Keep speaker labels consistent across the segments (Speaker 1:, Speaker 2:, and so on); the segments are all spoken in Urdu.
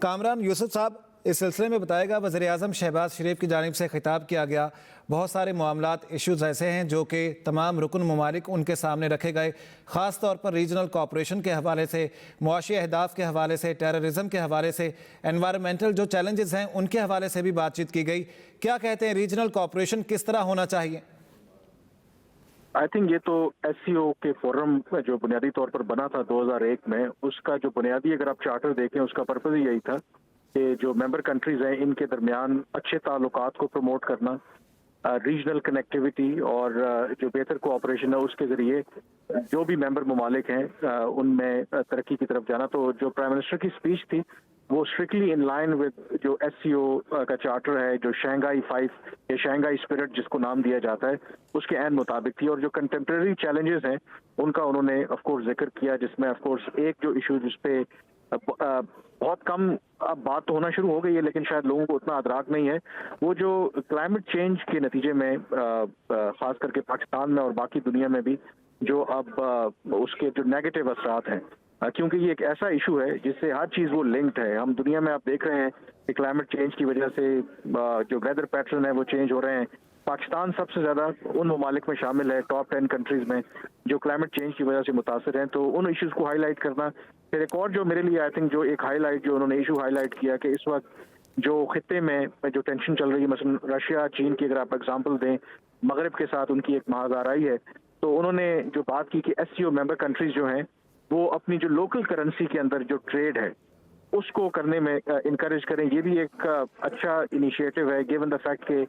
Speaker 1: کامران یوسف صاحب اس سلسلے میں بتائے گا، وزیر اعظم شہباز شریف کی جانب سے خطاب کیا گیا، بہت سارے معاملات ایشوز ایسے ہیں جو کہ تمام رکن ممالک ان کے سامنے رکھے گئے، خاص طور پر ریجنل کوآپریشن کے حوالے سے، معاشی اہداف کے حوالے سے، ٹیررزم کے حوالے سے، انوائرمنٹل جو چیلنجز ہیں ان کے حوالے سے بھی بات چیت کی گئی۔ کیا کہتے ہیں ریجنل کوآپریشن کس طرح ہونا چاہیے؟
Speaker 2: آئی تھنک یہ تو ایس سی او کے فورم جو بنیادی طور پر بنا تھا 2001 میں، اس کا جو بنیادی اگر آپ چارٹر دیکھیں اس کا پرپز ہی یہی تھا کہ جو ممبر کنٹریز ہیں ان کے درمیان اچھے تعلقات کو پروموٹ کرنا، ریجنل کنیکٹیوٹی اور جو بہتر کوآپریشن ہے اس کے ذریعے جو بھی ممبر ممالک ہیں ان میں ترقی کی طرف جانا۔ تو جو پرائم منسٹر کی اسپیچ تھی وہ اسٹرکٹلی ان لائن ود جو ایس سی او کا چارٹر ہے، جو شنگھائی 5 یا شنگھائی اسپرٹ جس کو نام دیا جاتا ہے، اس کے عین مطابق تھی۔ اور جو کنٹمپریری چیلنجز ہیں ان کا انہوں نے آف کورس ذکر کیا، جس میں آف کورس ایک جو ایشو جس پہ بہت کم اب بات تو ہونا شروع ہو گئی ہے لیکن شاید لوگوں کو اتنا ادراک نہیں ہے، وہ جو کلائمیٹ چینج کے نتیجے میں خاص کر کے پاکستان میں اور باقی دنیا میں بھی جو اب اس کے جو نیگیٹو اثرات ہیں، کیونکہ یہ ایک ایسا ایشو ہے جس سے ہر چیز وہ لنکڈ ہے۔ ہم دنیا میں آپ دیکھ رہے ہیں کہ کلائمیٹ چینج کی وجہ سے جو ویدر پیٹرن ہے وہ چینج ہو رہے ہیں۔ پاکستان سب سے زیادہ ان ممالک میں شامل ہے ٹاپ 10 کنٹریز میں جو کلائمیٹ چینج کی وجہ سے متاثر ہیں، تو ان ایشوز کو ہائی لائٹ کرنا۔ پھر ایک اور جو میرے لیے آئی تھنک جو ایک ہائی لائٹ جو انہوں نے ایشو ہائی لائٹ کیا کہ اس وقت جو خطے میں جو ٹینشن چل رہی ہے، مثلا رشیا چین کی اگر آپ ایگزامپل دیں، مغرب کے ساتھ ان کی ایک مہاجرائی ہے، تو انہوں نے جو بات کی کہ ایس سی او ممبر کنٹریز جو ہیں وہ اپنی جو لوکل کرنسی کے اندر جو ٹریڈ ہے اس کو کرنے میں انکریج کریں۔ یہ بھی ایک اچھا انیشیٹو ہے گیون دا فیکٹ کہ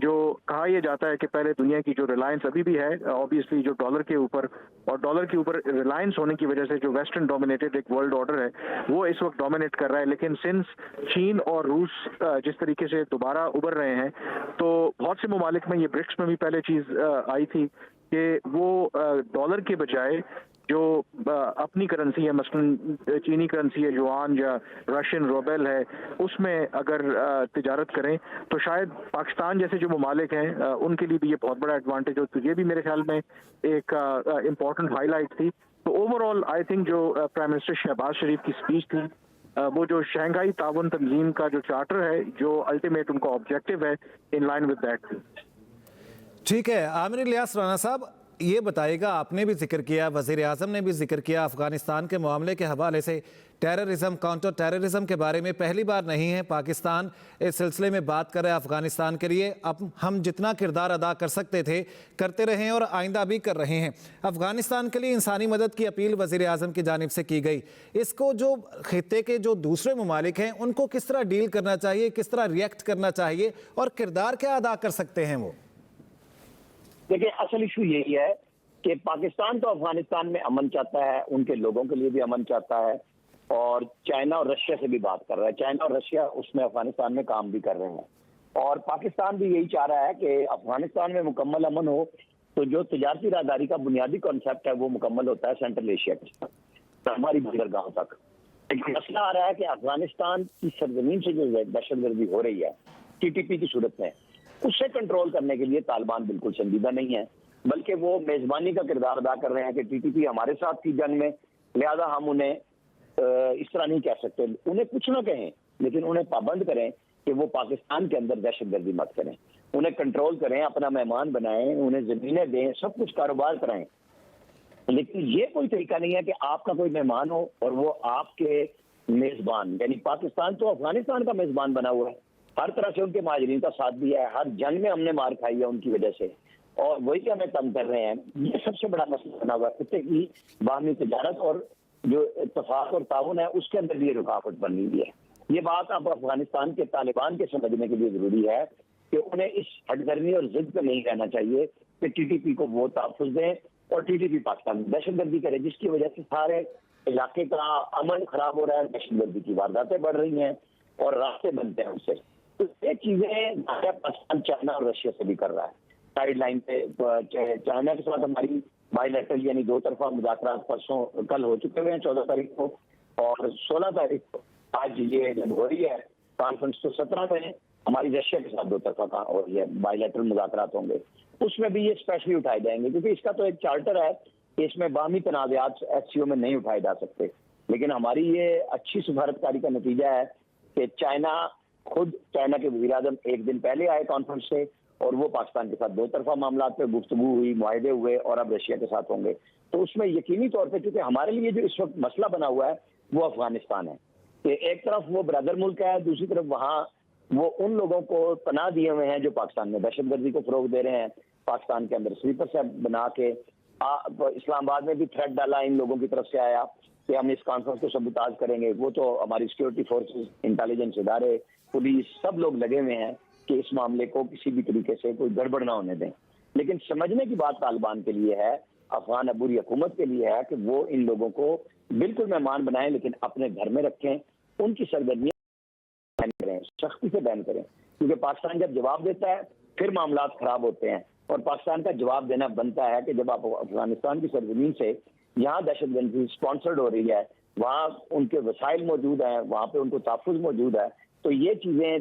Speaker 2: جو کہا یہ جاتا ہے کہ پہلے دنیا کی جو ریلائنس ابھی بھی ہے آبویسلی جو ڈالر کے اوپر اور ڈالر کے اوپر ریلائنس ہونے کی وجہ سے جو ویسٹرن ڈومینیٹڈ ایک ورلڈ آرڈر ہے وہ اس وقت ڈومینیٹ کر رہا ہے، لیکن سنس چین اور روس جس طریقے سے دوبارہ ابھر رہے ہیں تو بہت سے ممالک میں، یہ برکس میں بھی پہلے چیز آئی تھی کہ وہ ڈالر کے بجائے جو اپنی کرنسی ہے، مثلا چینی کرنسی ہے یوان یا رشین روبل ہے، اس میں اگر تجارت کریں تو شاید پاکستان جیسے جو ممالک ہیں ان کے لیے بھی یہ بہت بڑا ایڈوانٹیج ہو۔ تو یہ بھی میرے خیال میں ایک امپورٹنٹ ہائی لائٹ تھی۔ تو اوور آل آئی تھنک جو پرائم منسٹر شہباز شریف کی اسپیچ تھی، وہ جو شنگھائی تعاون تنظیم کا جو چارٹر ہے جو الٹیمیٹ ان کا آبجیکٹو ہے، ان لائن ود دیٹ تھی۔
Speaker 1: ٹھیک ہے، عامر الیاس رانا صاحب یہ بتائے گا، آپ نے بھی ذکر کیا، وزیر اعظم نے بھی ذکر کیا افغانستان کے معاملے کے حوالے سے، ٹیررزم، کاؤنٹر ٹیررزم کے بارے میں پہلی بار نہیں ہے پاکستان اس سلسلے میں بات کر رہا ہے افغانستان کے لیے۔ اب ہم جتنا کردار ادا کر سکتے تھے کرتے رہے ہیں اور آئندہ بھی کر رہے ہیں۔ افغانستان کے لیے انسانی مدد کی اپیل وزیر اعظم کی جانب سے کی گئی، اس کو جو خطے کے جو دوسرے ممالک ہیں ان کو کس طرح ڈیل کرنا چاہیے، کس طرح ریئیکٹ کرنا چاہیے اور کردار کیا ادا کر سکتے ہیں وہ؟
Speaker 3: دیکھیں، اصل ایشو یہی ہے کہ پاکستان تو افغانستان میں امن چاہتا ہے، ان کے لوگوں کے لیے بھی امن چاہتا ہے، اور چائنا اور رشیا سے بھی بات کر رہا ہے۔ چائنا اور رشیا اس میں افغانستان میں کام بھی کر رہے ہیں، اور پاکستان بھی یہی چاہ رہا ہے کہ افغانستان میں مکمل امن ہو تو جو تجارتی راہداری کا بنیادی کانسیپٹ ہے وہ مکمل ہوتا ہے سینٹرل ایشیا کے ساتھ، ہماری بندرگاہوں تک۔ لیکن مسئلہ آ رہا ہے کہ افغانستان کی سرزمین سے جو دہشت گردی ہو رہی ہے ٹی ٹی پی کی صورت میں، اس سے کنٹرول کرنے کے لیے طالبان بالکل سنجیدہ نہیں ہے، بلکہ وہ میزبانی کا کردار ادا کر رہے ہیں کہ ٹی ٹی پی ہمارے ساتھ تھی جنگ میں، لہذا ہم انہیں اس طرح نہیں کہہ سکتے۔ انہیں کچھ نہ کہیں لیکن انہیں پابند کریں کہ وہ پاکستان کے اندر دہشت گردی مت کریں، انہیں کنٹرول کریں، اپنا مہمان بنائیں، انہیں زمینیں دیں، سب کچھ کاروبار کرائیں۔ لیکن یہ کوئی طریقہ نہیں ہے کہ آپ کا کوئی مہمان ہو اور وہ آپ کے میزبان، یعنی پاکستان تو افغانستان کا میزبان بنا ہوا ہے، ہر طرح سے ان کے مہاجرین کا ساتھ دیا ہے، ہر جنگ میں ہم نے مار کھائی ہے ان کی وجہ سے، اور وہی ہمیں تنگ کر رہے ہیں۔ یہ سب سے بڑا مسئلہ بنا ہوا ہے خطے کی باہمی تجارت اور جو اتفاق اور تعاون ہے اس کے اندر بھی یہ رکاوٹ بن رہی ہے۔ یہ بات اب افغانستان کے طالبان کے سمجھنے کے لیے ضروری ہے کہ انہیں اس ہٹ گرمی اور ضد پہ نہیں رہنا چاہیے کہ ٹی ٹی پی کو وہ تحفظ دیں اور ٹی ٹی پی پاکستان میں دہشت گردی کرے، جس کی وجہ سے سارے علاقے کا امن خراب ہو رہا ہے، دہشت گردی کی وارداتیں بڑھ رہی ہیں اور راستے بنتے ہیں اس سے۔ تو یہ چیزیں پاکستان چائنا اور رشیا سے بھی کر رہا ہے۔ سائیڈ لائن پہ چائنا کے ساتھ ہماری بائی لیٹرل یعنی دو طرفہ مذاکرات کل ہو چکے ہوئے ہیں 14 تاریخ کو، اور 16 تاریخ کو آج یہ جب ہو رہی ہے کانفرنس، تو 17 میں ہماری رشیا کے ساتھ دو طرفہ ہو رہی ہے، بائی لیٹرل مذاکرات ہوں گے، اس میں بھی یہ اسپیشلی اٹھائے جائیں گے، کیونکہ اس کا تو ایک چارٹر ہے کہ اس میں باہمی تنازعات ایس سی او میں نہیں اٹھائے جا سکتے۔ لیکن ہماری یہ اچھی سفارتکاری کا نتیجہ ہے کہ چائنا کے وزیر اعظم ایک دن پہلے آئے کانفرنس سے اور وہ پاکستان کے ساتھ دو طرفہ معاملات پہ گفتگو ہوئی، معاہدے ہوئے اور اب رشیا کے ساتھ ہوں گے. تو اس میں یقینی طور پہ کیونکہ ہمارے لیے جو اس وقت مسئلہ بنا ہوا ہے وہ افغانستان ہے کہ ایک طرف وہ برادر ملک ہے، دوسری طرف وہاں وہ ان لوگوں کو پناہ دیے ہوئے ہیں جو پاکستان میں دہشت گردی کو فروغ دے رہے ہیں. پاکستان کے اندر سلیپر سے بنا کے اسلام آباد میں بھی تھریٹ ڈالا ان لوگوں کی طرف سے آیا کہ ہم اس کانفرنس کو سبوتاژ کریں گے. وہ تو ہماری سیکورٹی فورسز، انٹیلیجنس ادارے، پولیس سب لوگ لگے ہوئے ہیں کہ اس معاملے کو کسی بھی طریقے سے کوئی گڑبڑ نہ ہونے دیں. لیکن سمجھنے کی بات طالبان کے لیے ہے، افغان عبوری حکومت کے لیے ہے کہ وہ ان لوگوں کو بالکل مہمان بنائیں لیکن اپنے گھر میں رکھیں، ان کی سرگرمیاں بین کریں، سختی سے بین کریں. کیونکہ پاکستان جب جواب دیتا ہے پھر معاملات خراب ہوتے ہیں اور پاکستان کا جواب دینا بنتا ہے کہ جب آپ افغانستان کی سرزمین سے یہاں دہشت گردی اسپانسرڈ ہو رہی ہے، وہاں ان کے وسائل موجود ہیں، وہاں پہ ان کو تحفظ موجود ہے، تو یہ چیزیں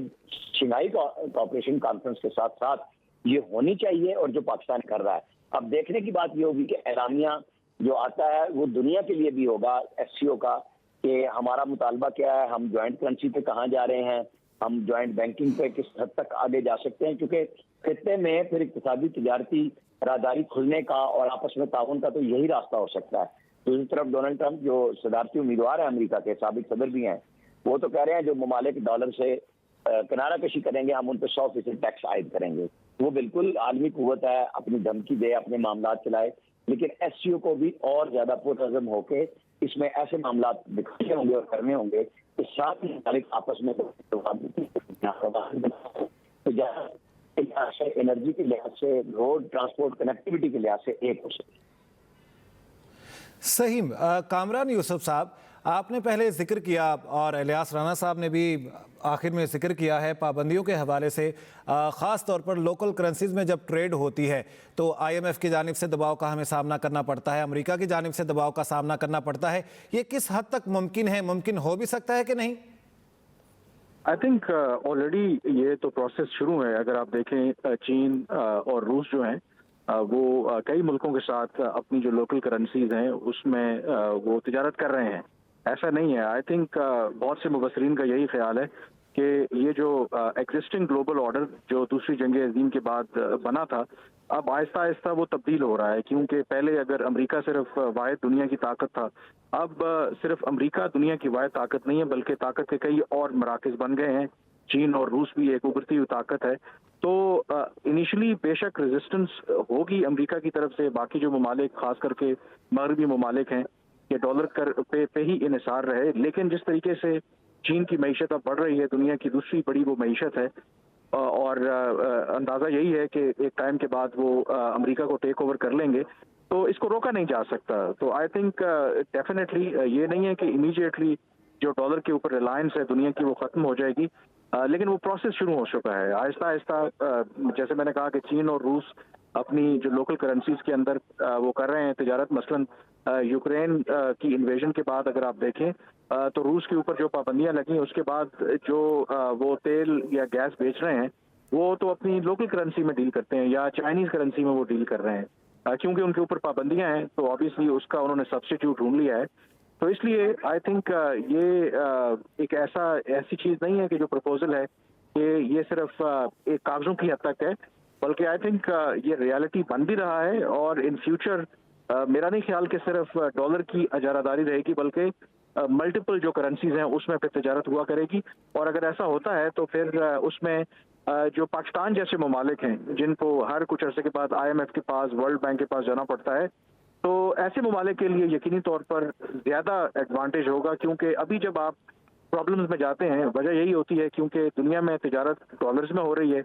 Speaker 3: شنگھائی کوآپریشن کانفرنس کے ساتھ ساتھ یہ ہونی چاہیے اور جو پاکستان کر رہا ہے. اب دیکھنے کی بات یہ ہوگی کہ اعلامیہ جو آتا ہے وہ دنیا کے لیے بھی ہوگا ایس سی او کا کہ ہمارا مطالبہ کیا ہے، ہم جوائنٹ کرنسی پہ کہاں جا رہے ہیں، ہم جوائنٹ بینکنگ پہ کس حد تک آگے جا سکتے ہیں. کیونکہ خطے میں پھر اقتصادی تجارتی راہداری کھلنے کا اور آپس میں تعاون کا تو یہی راستہ ہو سکتا ہے. دوسری طرف ڈونلڈ ٹرمپ جو صدارتی امیدوار ہیں امریکہ کے، سابق صدر بھی ہیں، وہ تو کہہ رہے ہیں جو ممالک ڈالر سے کنارہ کشی کریں گے ہم ان پہ 100% ٹیکس عائد کریں گے. وہ بالکل عالمی قوت ہے، اپنی دھمکی دے، اپنے معاملات چلائے، لیکن ایس سی او کو بھی اور زیادہ پرعزم ہو کے اس میں ایسے معاملات دکھانے ہوں گے اور کرنے ہوں گے کہ ساتھ ہی ممالک آپس میں انرجی کے لحاظ سے، روڈ ٹرانسپورٹ کنیکٹیوٹی کے لحاظ سے ایک ہو سکے.
Speaker 1: صحیح. کامران یوسف صاحب، آپ نے پہلے ذکر کیا اور الیاس رانا صاحب نے بھی آخر میں ذکر کیا ہے پابندیوں کے حوالے سے، خاص طور پر لوکل کرنسیز میں جب ٹریڈ ہوتی ہے تو آئی ایم ایف کی جانب سے دباؤ کا ہمیں سامنا کرنا پڑتا ہے، امریکہ کی جانب سے دباؤ کا سامنا کرنا پڑتا ہے. یہ کس حد تک ممکن ہے، ممکن ہو بھی سکتا ہے کہ نہیں؟
Speaker 2: آئی تھنک آلریڈی یہ تو پروسیس شروع ہے. اگر آپ دیکھیں چین اور روس جو ہیں وہ کئی ملکوں کے ساتھ اپنی جو لوکل کرنسیز ہیں اس میں وہ تجارت کر رہے ہیں. ایسا نہیں ہے. آئی تھنک بہت سے مبصرین کا یہی خیال ہے کہ یہ جو ایگزسٹنگ گلوبل آرڈر جو دوسری جنگ عظیم کے بعد بنا تھا، اب آہستہ آہستہ وہ تبدیل ہو رہا ہے. کیونکہ پہلے اگر امریکہ صرف واحد دنیا کی طاقت تھا، اب صرف امریکہ دنیا کی واحد طاقت نہیں ہے بلکہ طاقت کے کئی اور مراکز بن گئے ہیں. چین اور روس بھی ایک ابھرتی ہوئی طاقت ہے. تو انیشلی بے شک ریزسٹنس ہوگی امریکہ کی طرف سے. باقی جو ممالک خاص کر کے مغربی ممالک ہیں کہ ڈالر پہ ہی انحصار رہے، لیکن جس طریقے سے چین کی معیشت اب بڑھ رہی ہے، دنیا کی دوسری بڑی وہ معیشت ہے، اور اندازہ یہی ہے کہ ایک ٹائم کے بعد وہ امریکہ کو ٹیک اوور کر لیں گے، تو اس کو روکا نہیں جا سکتا. تو آئی تھنک ڈیفینیٹلی یہ نہیں ہے کہ امیڈیٹلی جو ڈالر کے اوپر ریلائنس ہے دنیا کی وہ ختم ہو جائے گی، لیکن وہ پروسیس شروع ہو چکا ہے آہستہ آہستہ. جیسے میں نے کہا کہ چین اور روس اپنی جو لوکل کرنسیز کے اندر وہ کر رہے ہیں تجارت. مثلاً یوکرین کی انویژن کے بعد اگر آپ دیکھیں تو روس کے اوپر جو پابندیاں لگیں اس کے بعد جو وہ تیل یا گیس بیچ رہے ہیں وہ تو اپنی لوکل کرنسی میں ڈیل کرتے ہیں یا چائنیز کرنسی میں وہ ڈیل کر رہے ہیں، کیونکہ ان کے اوپر پابندیاں ہیں تو آبویسلی اس کا انہوں نے سبسٹیٹیوٹ ڈھونڈ لیا ہے. تو اس لیے آئی تھنک یہ ایک ایسی چیز نہیں ہے کہ جو پرپوزل ہے کہ یہ صرف ایک کاغذوں کی حد تک ہے، بلکہ آئی تھنک یہ ریالٹی بن بھی رہا ہے. اور ان فیوچر میرا نہیں خیال کہ صرف ڈالر کی اجارہ داری رہے گی بلکہ ملٹیپل جو کرنسیز ہیں اس میں پھر تجارت ہوا کرے گی. اور اگر ایسا ہوتا ہے تو پھر اس میں جو پاکستان جیسے ممالک ہیں جن کو ہر کچھ عرصے کے بعد آئی ایم ایف کے پاس، ورلڈ بینک کے پاس جانا پڑتا ہے، تو ایسے ممالک کے لیے یقینی طور پر زیادہ ایڈوانٹیج ہوگا. کیونکہ ابھی جب آپ پرابلمز میں جاتے ہیں وجہ یہی ہوتی ہے کیونکہ دنیا میں تجارت ڈالرز میں ہو رہی ہے،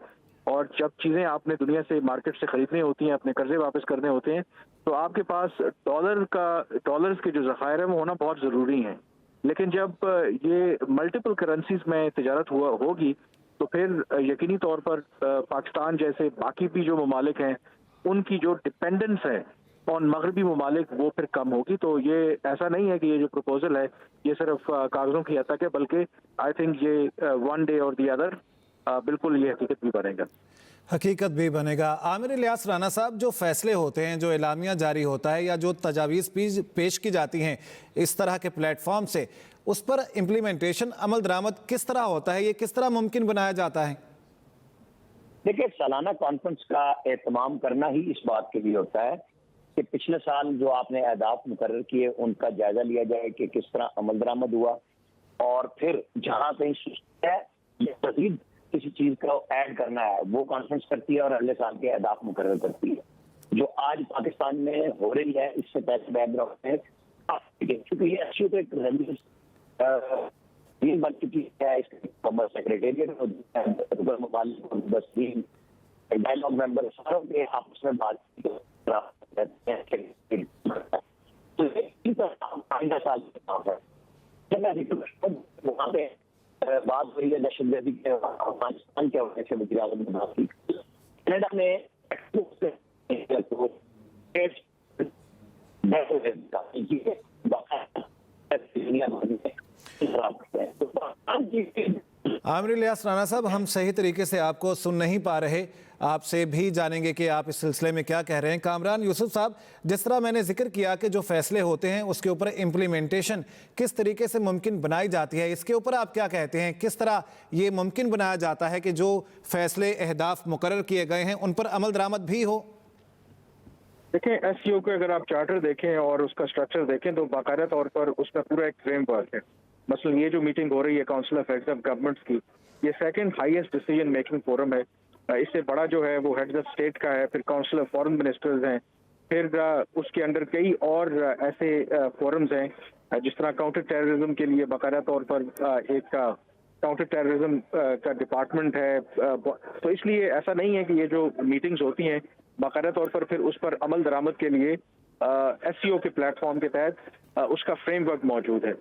Speaker 2: اور جب چیزیں آپ نے دنیا سے مارکیٹ سے خریدنی ہوتی ہیں، اپنے قرضے واپس کرنے ہوتے ہیں، تو آپ کے پاس ڈالرز کے جو ذخائر ہیں وہ ہونا بہت ضروری ہیں. لیکن جب یہ ملٹیپل کرنسیز میں تجارت ہوگی تو پھر یقینی طور پر پاکستان جیسے باقی بھی جو ممالک ہیں ان کی جو ڈپینڈنس ہے آن مغربی ممالک وہ پھر کم ہوگی. تو یہ ایسا نہیں ہے کہ یہ جو پروپوزل ہے یہ صرف کاغذوں کی حد تک ہے، بلکہ آئی تھنک یہ ون ڈے اور دی ادر بالکل یہ حقیقت بھی بنے گا.
Speaker 1: حقیقت بھی بنے گا. عامر الیاس رانا صاحب، جو فیصلے ہوتے ہیں، جو اعلامیہ جاری ہوتا ہے یا جو تجاویز پیش کی جاتی ہیں اس طرح کے پلیٹ فارم سے، اس پر امپلیمنٹیشن عمل درآمد کس طرح ہوتا ہے, یہ کس طرح ممکن بنایا جاتا ہے؟
Speaker 3: دیکھیے سالانہ کانفرنس کا اہتمام کرنا ہی اس بات کے لیے ہوتا ہے کہ پچھلے سال جو آپ نے اہداف مقرر کیے ان کا جائزہ لیا جائے کہ کس طرح عمل درآمد ہوا, اور پھر جہاں کہیں سست ہے یا مزید کسی چیز کو ایڈ کرنا ہے وہ کانفرنس کرتی ہے اور اگلے سال کے اہداف مقرر کرتی ہے. جو آج پاکستان میں ہو رہی ہے اس سے پہلے بیک گراؤنڈ میں چونکہ یہ اچھی تو ایک بن چکی ہے, اس کے سیکریٹریٹ رکن ممالک ڈائلاگ ممبر ساروں کے آپس میں بات آئندہ سال وہاں پہ بات ہوئی ہے دہشت گردی کے افغانستان کے حوالے سے وزیر اعظم نے بات کی. کینیڈا میں
Speaker 1: عامر الیاس رانا صاحب, ہم صحیح طریقے سے آپ کو سن نہیں پا رہے, آپ سے بھی جانیں گے کہ آپ اس سلسلے میں کیا کہہ رہے ہیں. کامران یوسف صاحب, جس طرح میں نے ذکر کیا کہ جو فیصلے ہوتے ہیں اس کے اوپر امپلیمنٹیشن کس طریقے سے ممکن بنائی جاتی ہے, اس کے اوپر آپ کیا کہتے ہیں؟ کس طرح یہ ممکن بنایا جاتا ہے کہ جو فیصلے اہداف مقرر کیے گئے ہیں ان پر عمل درآمد بھی ہو؟
Speaker 2: دیکھیں ایس سی او کے اگر آپ چارٹر دیکھیں اور اس کا اسٹرکچر دیکھیں تو باقاعدہ طور پر اس کا پورا ایک فریم ورک ہے. مثلا یہ جو میٹنگ ہو رہی ہے council of heads of governments کی, یہ second highest decision making forum ہے. اس سے بڑا جو ہے وہ ہیڈز آف اسٹیٹ کا ہے, پھر کاؤنسل آف فارن منسٹرز ہیں, پھر اس کے اندر کئی اور ایسے فورمز ہیں جس طرح کاؤنٹر ٹیررزم کے لیے باقاعدہ طور پر ایک کاؤنٹر ٹیررزم کا ڈپارٹمنٹ ہے. تو اس لیے ایسا نہیں ہے کہ یہ جو میٹنگز ہوتی ہیں باقاعدہ طور پر پھر اس پر عمل درآمد کے لیے ایس سی او کے پلیٹ فارم کے تحت اس کا فریم ورک موجود ہے.